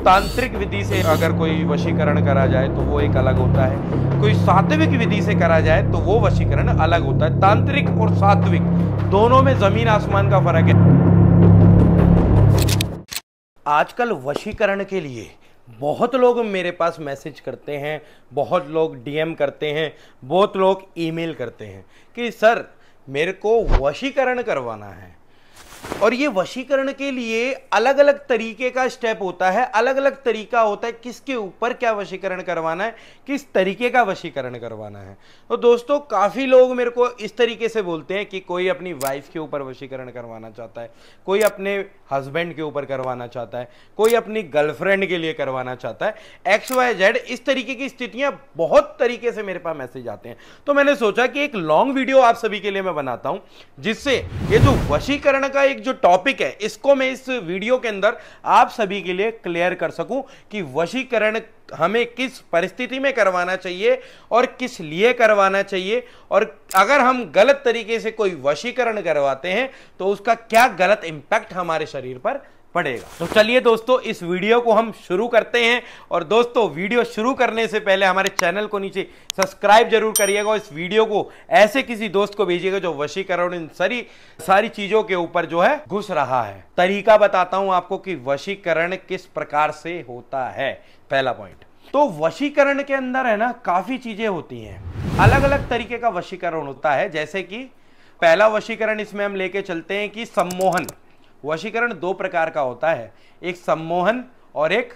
तांत्रिक विधि से अगर कोई वशीकरण करा जाए तो वो एक अलग होता है, कोई सात्विक विधि से करा जाए तो वो वशीकरण अलग होता है। तांत्रिक और सात्विक दोनों में जमीन आसमान का फर्क है। आजकल वशीकरण के लिए बहुत लोग मेरे पास मैसेज करते हैं, बहुत लोग डीएम करते हैं, बहुत लोग ईमेल करते हैं कि सर मेरे को वशीकरण करवाना है। और ये वशीकरण के लिए अलग अलग तरीके का स्टेप होता है, अलग अलग तरीका होता है किसके ऊपर क्या वशीकरण करवाना है, किस तरीके का वशीकरण करवाना है। तो दोस्तों काफ़ी लोग मेरे को इस तरीके से बोलते हैं कि कोई अपनी वाइफ के ऊपर वशीकरण करवाना चाहता है, कोई अपने हस्बैंड के ऊपर करवाना चाहता है, कोई अपनी गर्लफ्रेंड के लिए करवाना चाहता है, XYZ। इस तरीके की स्थितियां बहुत तरीके से मेरे पास मैसेज आते हैं। तो मैंने सोचा कि एक लॉन्ग वीडियो आप सभी के लिए मैं बनाता हूं, जिससे ये जो वशीकरण का एक जो टॉपिक है इसको मैं इस वीडियो के अंदर आप सभी के लिए क्लियर कर सकूं कि वशीकरण हमें किस परिस्थिति में करवाना चाहिए और किस लिए करवाना चाहिए, और अगर हम गलत तरीके से कोई वशीकरण करवाते हैं तो उसका क्या गलत इंपैक्ट हमारे शरीर पर पड़ेगा। तो चलिए दोस्तों इस वीडियो को हम शुरू करते हैं। और दोस्तों वीडियो शुरू करने से पहले हमारे चैनल को नीचे सब्सक्राइब जरूर करिएगा और इस वीडियो को ऐसे किसी दोस्त को भेजिएगा जो वशीकरण इन सारी चीजों के ऊपर जो है घुस रहा है। तरीका बताता हूं आपको कि वशीकरण किस प्रकार से होता है। पहला पॉइंट, तो वशीकरण के अंदर है ना काफी चीजें होती हैं, अलग अलग तरीके का वशीकरण होता है। जैसे कि पहला वशीकरण इसमें हम लेके चलते हैं कि सम्मोहन। वशीकरण दो प्रकार का होता है, एक सम्मोहन और एक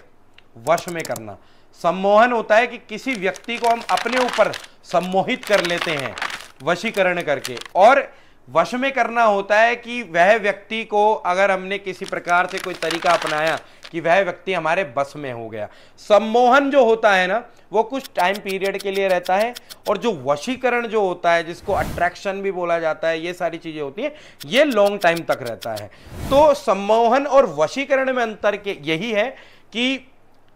वश में करना। सम्मोहन होता है कि किसी व्यक्ति को हम अपने ऊपर सम्मोहित कर लेते हैं वशीकरण करके, और वश में करना होता है कि वह व्यक्ति को अगर हमने किसी प्रकार से कोई तरीका अपनाया कि वह व्यक्ति हमारे बस में हो गया। सम्मोहन जो होता है ना वो कुछ टाइम पीरियड के लिए रहता है, और जो वशीकरण जो होता है जिसको अट्रैक्शन भी बोला जाता है, ये सारी चीजें होती हैं, ये लॉन्ग टाइम तक रहता है। तो सम्मोहन और वशीकरण में अंतर के यही है कि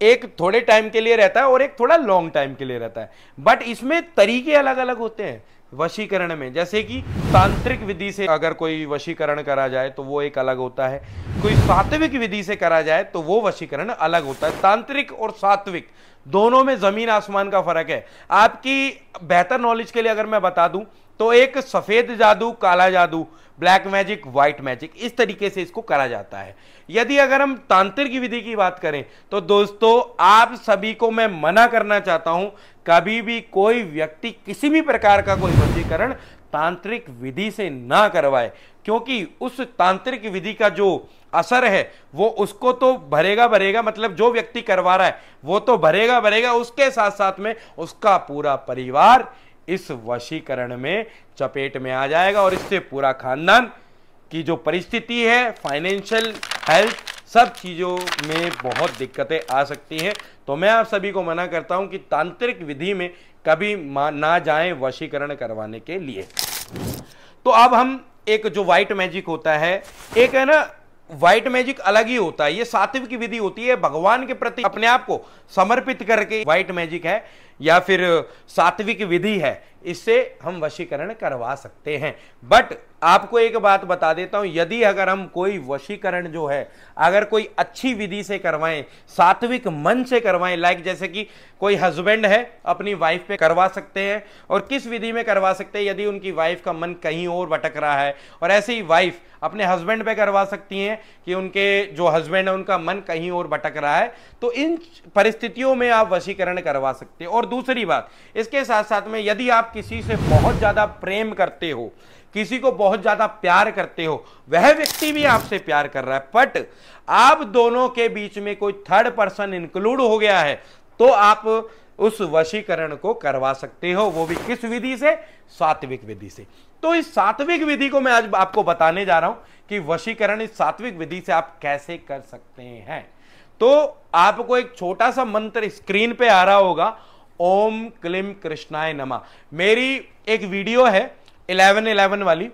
एक थोड़े टाइम के लिए रहता है और एक थोड़ा लॉन्ग टाइम के लिए रहता है, बट इसमें तरीके अलग अलग होते हैं वशीकरण में। जैसे कि तांत्रिक विधि से अगर कोई वशीकरण करा जाए तो वो एक अलग होता है, कोई सात्विक विधि से करा जाए तो वो वशीकरण अलग होता है। तांत्रिक और सात्विक दोनों में जमीन आसमान का फर्क है। आपकी बेहतर नॉलेज के लिए अगर मैं बता दूं तो एक सफेद जादू, काला जादू, ब्लैक मैजिक, व्हाइट मैजिक, इस तरीके से इसको करा जाता है। यदि अगर हम तांत्रिक विधि की बात करें तो दोस्तों आप सभी को मैं मना करना चाहता हूं, कभी भी कोई व्यक्ति किसी भी प्रकार का कोई वशीकरण तांत्रिक विधि से ना करवाए, क्योंकि उस तांत्रिक विधि का जो असर है वो उसको तो भरेगा, मतलब जो व्यक्ति करवा रहा है वो तो भरेगा, उसके साथ साथ में उसका पूरा परिवार इस वशीकरण में चपेट में आ जाएगा, और इससे पूरा खानदान की जो परिस्थिति है, फाइनेंशियल, हेल्थ, सब चीजों में बहुत दिक्कतें आ सकती हैं। तो मैं आप सभी को मना करता हूं कि तांत्रिक विधि में कभी ना जाएं वशीकरण करवाने के लिए। तो अब हम एक जो व्हाइट मैजिक होता है, एक है ना व्हाइट मैजिक अलग ही होता है, ये सात्विक विधि होती है, भगवान के प्रति अपने आप को समर्पित करके व्हाइट मैजिक है या फिर सात्विक विधि है, इससे हम वशीकरण करवा सकते हैं। बट आपको एक बात बता देता हूं, यदि अगर हम कोई वशीकरण जो है अगर कोई अच्छी विधि से करवाएं, सात्विक मन से करवाएं, लाइक जैसे कि कोई हस्बैंड है अपनी वाइफ पे करवा सकते हैं, और किस विधि में करवा सकते हैं, यदि उनकी वाइफ का मन कहीं और भटक रहा है, और ऐसे ही वाइफ अपने हस्बैंड पे करवा सकती हैं कि उनके जो हस्बैंड है उनका मन कहीं और भटक रहा है, तो इन परिस्थितियों में आप वशीकरण करवा सकते हैं। और दूसरी बात, इसके साथ साथ में यदि आप किसी से बहुत ज्यादा प्रेम करते हो, किसी को बहुत ज्यादा प्यार करते हो, वह व्यक्ति भी आपसे प्यार कर रहा है, बट आप दोनों के बीच में कोई थर्ड पर्सन इंक्लूड हो गया है, तो आप उस वशीकरण को करवा सकते हो, वो भी किस विधि से? सात्विक विधि से। तो इस सात्विक विधि को मैं आज आपको बताने जा रहा हूं कि वशीकरण इस सात्विक विधि से आप कैसे कर सकते हैं। तो आपको एक छोटा सा मंत्र स्क्रीन पे आ रहा होगा, ओम क्लीम कृष्णाय नमः। मेरी एक वीडियो है 1111 वाली,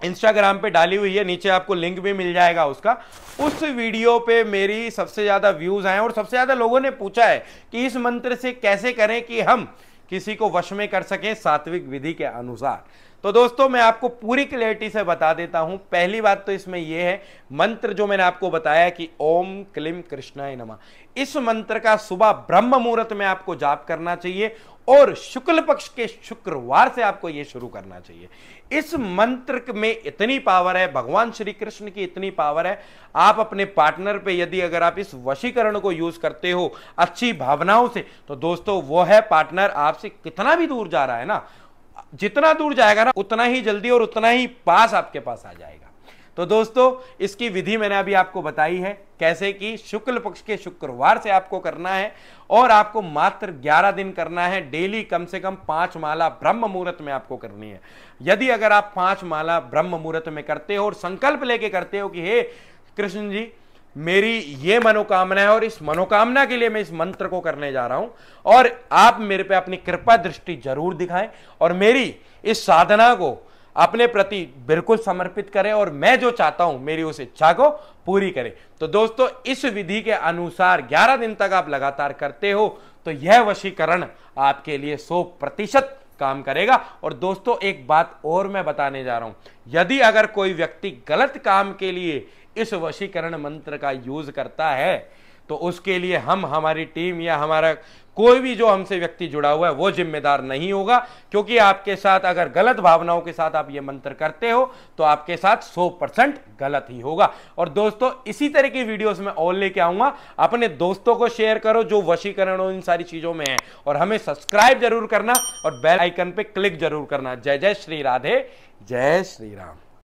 इंस्टाग्राम पे डाली हुई है, नीचे आपको लिंक भी मिल जाएगा उसका। उस वीडियो पे मेरी सबसे ज्यादा व्यूज आए और सबसे ज्यादा लोगों ने पूछा है कि इस मंत्र से कैसे करें कि हम किसी को वश में कर सकें सात्विक विधि के अनुसार। तो दोस्तों मैं आपको पूरी क्लैरिटी से बता देता हूं। पहली बात तो इसमें यह है, मंत्र जो मैंने आपको बताया कि ओम क्लीम कृष्णाय नमः, इस मंत्र का सुबह ब्रह्म मुहूर्त में आपको जाप करना चाहिए और शुक्ल पक्ष के शुक्रवार से आपको यह शुरू करना चाहिए। इस मंत्र में इतनी पावर है, भगवान श्री कृष्ण की इतनी पावर है। आप अपने पार्टनर पे यदि अगर आप इस वशीकरण को यूज करते हो अच्छी भावनाओं से, तो दोस्तों वो है पार्टनर आपसे कितना भी दूर जा रहा है ना, जितना दूर जाएगा ना उतना ही जल्दी और उतना ही पास आपके पास आ जाएगा। तो दोस्तों इसकी विधि मैंने अभी आपको बताई है कैसे कि शुक्ल पक्ष के शुक्रवार से आपको करना है और आपको मात्र 11 दिन करना है। डेली कम से कम 5 माला ब्रह्म मुहूर्त में आपको करनी है। यदि अगर आप 5 माला ब्रह्म मुहूर्त में करते हो और संकल्प लेके करते हो कि हे कृष्ण जी मेरी ये मनोकामना है और इस मनोकामना के लिए मैं इस मंत्र को करने जा रहा हूं और आप मेरे पे अपनी कृपा दृष्टि जरूर दिखाएं और मेरी इस साधना को अपने प्रति बिल्कुल समर्पित करें और मैं जो चाहता हूं मेरी उस इच्छा को पूरी करें। तो दोस्तों इस विधि के अनुसार 11 दिन तक आप लगातार करते हो तो यह वशीकरण आपके लिए 100% काम करेगा। और दोस्तों एक बात और मैं बताने जा रहा हूं, यदि अगर कोई व्यक्ति गलत काम के लिए इस वशीकरण मंत्र का यूज करता है तो उसके लिए हमारी टीम या हमारा कोई भी जो हमसे व्यक्ति जुड़ा हुआ है वो जिम्मेदार नहीं होगा, क्योंकि आपके साथ अगर गलत भावनाओं के साथ आप ये मंत्र करते हो तो आपके साथ 100% गलत ही होगा। और दोस्तों इसी तरह की वीडियोस में और लेके आऊंगा। अपने दोस्तों को शेयर करो जो वशीकरण इन सारी चीजों में है और हमें सब्सक्राइब जरूर करना और बेल आइकन पे क्लिक जरूर करना। जय जय श्री राधे, जय श्री राम।